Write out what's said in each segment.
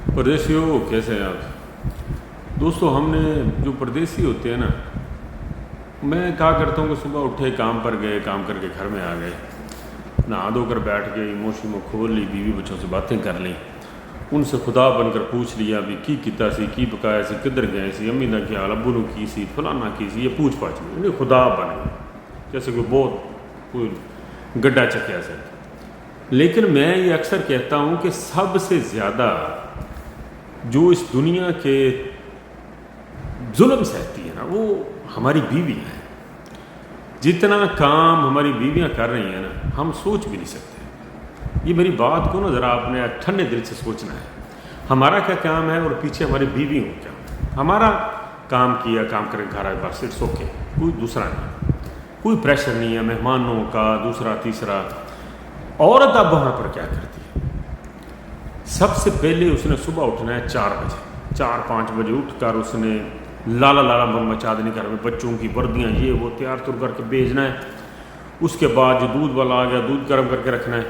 پردیسیوں کیسے ہیں آپ دوستو؟ ہم نے جو پردیسی ہوتے ہیں نا، میں کہا کرتا ہوں کہ صبح اٹھے، کام پر گئے، کام کر کے گھر میں آ گئے، نہا دھو کر بیٹھ گئے، موشی میں کھول لی، بیوی بچوں سے باتیں کر لیں، ان سے خدا بن کر پوچھ لیا بھی کی کیتا سی، کی پکایا سی، کدھر گئے سی، امی دا کیا حال، ابو نو کی سی، فلانا کی سی، یہ پوچھ پاچھ لی، انہیں خدا بن گئے جیسے کوئی گڈھا چکیا سے۔ لیکن میں یہ اکثر کہتا ہوں کہ سب سے زیادہ جو اس دنیا کے ظلم سہتی ہے نا، وہ ہماری بیویاں ہیں۔ جتنا کام ہماری بیویاں کر رہی ہیں نا، ہم سوچ بھی نہیں سکتے۔ یہ میری بات کو نا ذرا آپ نے ٹھنڈے دل سے سوچنا ہے، ہمارا کیا کام ہے اور پیچھے ہماری بیویوں کو کیا۔ ہمارا کام کیا، کام کر کے گھر آئے، بس اٹس اوکے، کوئی دوسرا نہیں، کوئی پریشر نہیں ہے مہمانوں کا، دوسرا تیسرا۔ عورت اب وہاں پر کیا کرتی ہے؟ سب سے پہلے اس نے صبح اٹھنا ہے 4 بجے، 4-5 بجے اٹھ کر اس نے لالا بم مچا دینی، گھر میں بچوں کی وردیاں یہ وہ تیار تر کر کے بھیجنا ہے۔ اس کے بعد جو دودھ والا آ گیا، دودھ گرم کر کے رکھنا ہے،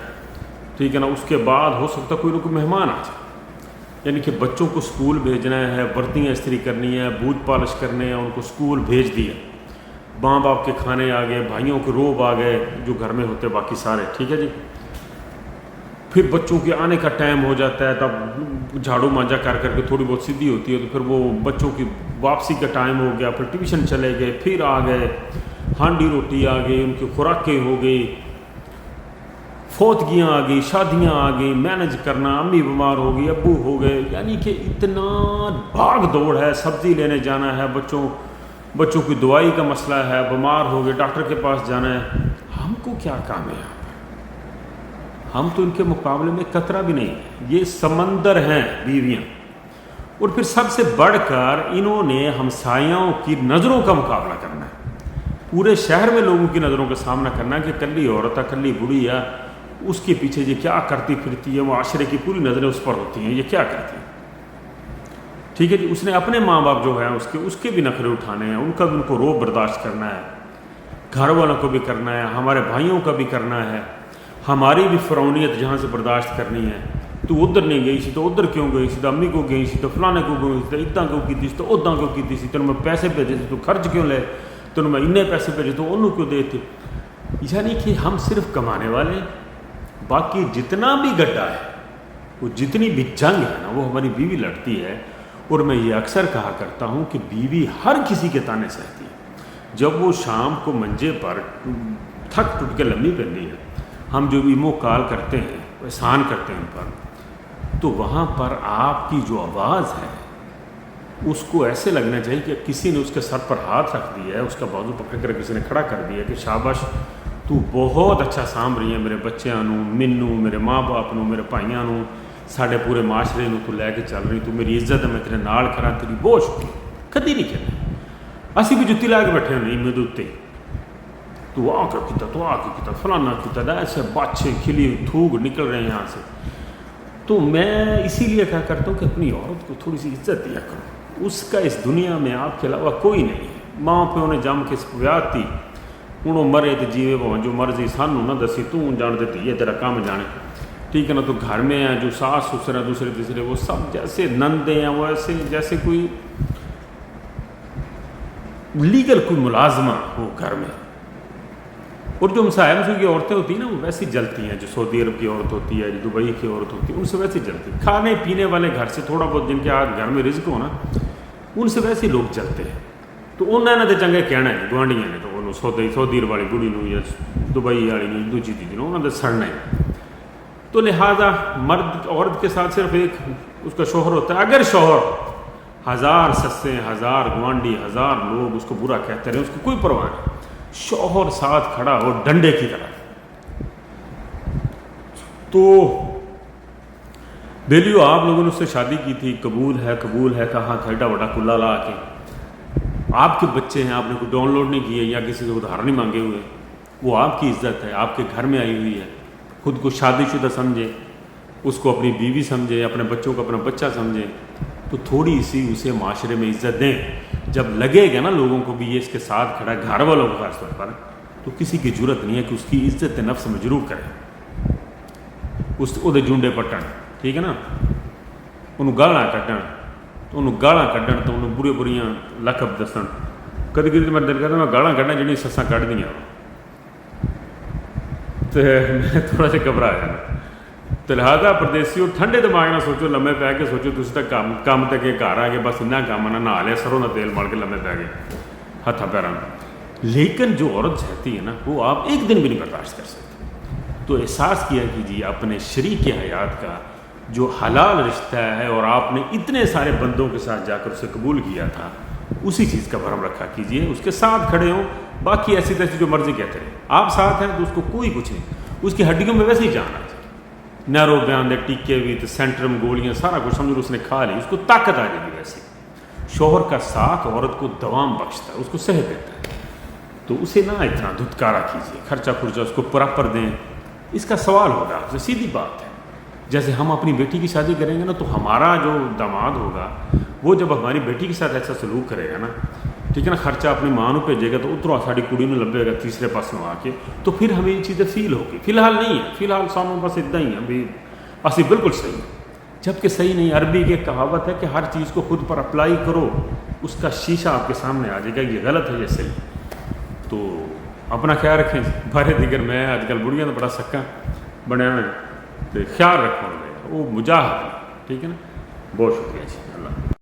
ٹھیک ہے نا۔ اس کے بعد ہو سکتا کوئی نہ کوئی مہمان آ جائے، یعنی کہ بچوں کو اسکول بھیجنا ہے، وردیاں استری کرنی ہے، بوٹ پالش کرنے ہیں، ان کو اسکول بھیج دیا، ماں باپ کے کھانے آ گئے، بھائیوں کے روب آ گئے جو گھر میں ہوتے باقی سارے، ٹھیک ہے جی۔ پھر بچوں کے آنے کا ٹائم ہو جاتا ہے، تب جھاڑو مانجا کر کے تھوڑی بہت سیدھی ہوتی ہے، تو پھر وہ بچوں کی واپسی کا ٹائم ہو گیا، پھر ٹیوشن چلے گئے، پھر آ گئے، ہانڈی روٹی آ گئی، ان کی خوراکیں ہو گئی، فوتگیاں آ گئی، شادیاں آ گئی، مینج کرنا، امی بیمار ہو گئی، ابو ہو گئے، یعنی کہ اتنا بھاگ دوڑ ہے، سبزی لینے جانا ہے، بچوں کی دوائی کا مسئلہ ہے، بیمار ہو گئے، ڈاکٹر کے پاس جانا ہے۔ ہم کو کیا کام ہے یہاں پر؟ ہم تو ان کے مقابلے میں قطرہ بھی نہیں، یہ سمندر ہیں بیویاں۔ اور پھر سب سے بڑھ کر انہوں نے ہمسایوں کی نظروں کا مقابلہ کرنا ہے، پورے شہر میں لوگوں کی نظروں کا سامنا کرنا ہے کہ کلی عورت ہے، کلی بوڑھی ہے، اس کے پیچھے یہ کیا کرتی پھرتی ہے، معاشرے کی پوری نظریں اس پر ہوتی ہیں، یہ کیا کرتی ہے، ٹھیک ہے جی۔ اس نے اپنے ماں باپ جو ہیں اس کے بھی نخرے اٹھانے ہیں، ان کا بھی ان کو روب برداشت کرنا ہے، گھر والوں کو بھی کرنا ہے، ہمارے بھائیوں کا بھی کرنا ہے، ہماری بھی فرعونیت جہاں سے برداشت کرنی ہے۔ تو ادھر نہیں گئی سی تو ادھر کیوں گئی سی، تو امی کو گئی سی تو فلانے کو گئی سی، تو ادھا کیوں کی سی تو ادھا کیوں کی سی، تینوں میں پیسے بھیجے سی تو خرچ کیوں لے، تینوں میں اتنے پیسے بھیجے تو انہوں کیوں دیتے۔ یعنی کہ ہم صرف کمانے والے ہیں، باقی جتنا بھی گڈھا ہے، وہ جتنی بھی جنگ ہے نا، وہ ہماری بیوی لڑتی ہے۔ اور میں یہ اکثر کہا کرتا ہوں کہ بیوی ہر کسی کے تانے سہتی ہے۔ جب وہ شام کو منجے پر تھک ٹوٹ کے لمبی پڑتی ہے، ہم جو ایمو کال کرتے ہیں، احسان کرتے ہیں ان پر، تو وہاں پر آپ کی جو آواز ہے اس کو ایسے لگنا چاہیے کہ کسی نے اس کے سر پر ہاتھ رکھ دیا ہے، اس کا بازو پکڑ کر کسی نے کھڑا کر دیا کہ شاباش، تو بہت اچھا سانبھ رہی ہے میرے بچیاں نو، مینوں، میرے ماں باپ نو، میرے بھائیاں نو، ساڈے پورے معاشرے نو تو لے کے چل رہی، تو میری عزت ہے، میں تیرے نال کھڑا، تیری بہت شکریہ۔ کدی نہیں کہنا، اسی بھی جتی لا کے بیٹھے ہونے میرے اتنے، تو آ کے کیتا، تو آ کے کیتا، فلانا کیتا، ایسے بچے کھلی تھوک نکل رہے ہیں یہاں سے۔ تو میں اسی لیے کہا کرتا ہوں کہ اپنی عورت کو تھوڑی سی عزت دیا کرو، اس کا اس دنیا میں آپ کے علاوہ کوئی نہیں ہے۔ ماں پیو نے جم کے سپیات تھی، انہوں مرے تو جیوے بھون جو مرضی، سانوں نہ دسی، تو جان دیتی یہ تیرا کام جانے، ٹھیک ہے نا۔ تو گھر میں ہیں جو ساس سسر ہیں دوسرے تیسرے، وہ سب جیسے نندے ہیں، وہ ایسے جیسے کوئی لیگل کوئی ملازمہ ہو گھر میں۔ اور جو مسائل کی عورتیں ہوتی ہیں نا، وہ ویسی جلتی ہیں، جو سعودی عرب کی عورت ہوتی ہے، جو دبئی کی عورت ہوتی ہے، ان سے ویسی جلتی ہیں۔ کھانے پینے والے گھر سے تھوڑا بہت جن کے ہاتھ گھر میں رزق ہو نا، ان سے ویسے لوگ جلتے ہیں۔ تو انہوں نے تو چنگے کہنا ہے گوانڈیاں نے، تو انہوں سعودی عرب والی بڑی نو یا دبئی والی نو دوجی تیجی نو، انہوں نے سڑنا ہے۔ تو لہٰذا مرد عورت کے ساتھ صرف ایک اس کا شوہر ہوتا ہے۔ اگر شوہر 1000 سسیں، 1000 گوانڈی، 1000 لوگ اس کو برا کہتے رہے، اس کو کوئی پرواہ نہیں، شوہر ساتھ کھڑا ہو ڈنڈے کی طرح۔ تو بیلیو، آپ لوگوں نے اس سے شادی کی تھی، قبول ہے، کہاں کھیڈا بڑا کلا لا کے، آپ کے بچے ہیں، آپ نے کوئی ڈاؤن لوڈ نہیں کیے یا کسی سے ادھار نہیں مانگے ہوئے، وہ آپ کی عزت ہے، آپ کے گھر میں آئی ہوئی ہے۔ خود کو شادی شدہ سمجھے، اس کو اپنی بیوی سمجھے، اپنے بچوں کو اپنا بچہ سمجھے، تو تھوڑی سی اسے معاشرے میں عزت دیں۔ جب لگے گا نا لوگوں کو بھی یہ اس کے ساتھ کھڑا ہے، گھر والوں کو خاص طور پر، تو کسی کی جرت نہیں ہے کہ اس کی عزت نفس مجروح کرے، اس دے جونڈے پٹن، ٹھیک ہے نا۔ ਉਹਨੂੰ ਗਾਲਾਂ ਕੱਢਣ ਤੇ ਉਹਨੂੰ ਬੁਰੀਆਂ ਲਕਬ ਦੱਸਣ। ਕਦੀ ਕਦੀ ਮੈਂ ਦਿਲ ਕਰਦਾ ਮੈਂ ਗਾਲਾਂ ਕੱਢਾਂ ਜਿਹੜੀਆਂ ਸੱਸਾਂ ਕੱਢਦੀਆਂ, ਤੇ ਮੈਂ ਥੋੜ੍ਹਾ ਜਿਹਾ ਘਬਰਾ ਜਾਣਾ। ਤੇ ਲਿਹਾਜ਼ਾ ਪਰਦੇਸੀਓ ਠੰਡੇ ਦਿਮਾਗ ਨਾਲ ਸੋਚੋ, ਲੰਮੇ ਪੈ ਕੇ ਸੋਚੋ, ਤੁਸੀਂ ਤਾਂ ਕੰਮ ਤੇ ਕੇ ਘਰ ਆ ਗਏ, ਬਸ ਇੰਨਾ ਕੰਮ ਨਾ ਨਹਾ ਲਿਆ, ਸਰੋਂ ਦਾ تیل مل کے لمبے پہ گئے ہاتھ پیروں میں۔ لیکن جو عورت رہتی ہے نا وہ آپ ایک دن بھی نہیں برداشت کر سکتے۔ تو احساس کیا کیجیے اپنے شریک حیات کا جو حلال رشتہ ہے اور آپ نے اتنے سارے بندوں کے ساتھ جا کر اسے قبول کیا تھا، اسی چیز کا بھرم رکھا کیجیے، اس کے ساتھ کھڑے ہوں، باقی ایسی تیسی جو مرضی کہتے رہے، آپ ساتھ ہیں تو اس کو کوئی کچھ نہیں، اس کی ہڈیوں میں ویسے ہی جان آتی، نیرو بیان دے ٹیکے بھی تو سینٹرم گولیاں سارا کچھ سمجھو اس نے کھا لی، اس کو طاقت آ جائے گی ویسے۔ شوہر کا ساتھ عورت کو دوام بخشتا ہے، اس کو صحت دیتا ہے، تو اسے نہ اتنا دھتکارا کیجیے، خرچہ اس کو پراپر دیں۔ اس کا سوال ہوگا آپ سے، سیدھی بات ہے، جیسے ہم اپنی بیٹی کی شادی کریں گے نا تو ہمارا جو داماد ہوگا وہ جب ہماری بیٹی کے ساتھ ایسا سلوک کرے گا نا، ٹھیک ہے نا، خرچہ اپنی ماں نو بھیجے گا تو ادھروں ساری کڑی نو لبے گا تیسرے پاسوں آ کے، تو پھر ہمیں یہ چیزیں فیل ہوگی۔ فی الحال نہیں ہے، فی الحال سانوں بس ادا ہی ہے بھی اسی بالکل صحیح ہے، جب کہ صحیح نہیں۔ عربی کی ایک کہاوت ہے کہ ہر چیز کو خود پر اپلائی کرو، اس کا شیشہ آپ کے سامنے آ جائے گا، یہ غلط ہے یہ صحیح۔ تو اپنا خیال رکھیں، بارے دیگر میں آج کل بڑھیاں تو بڑا سکا بنیا میں، تو خیال رکھو وہ مجاہد، ٹھیک ہے نا۔ بہت شکریہ جی، اللہ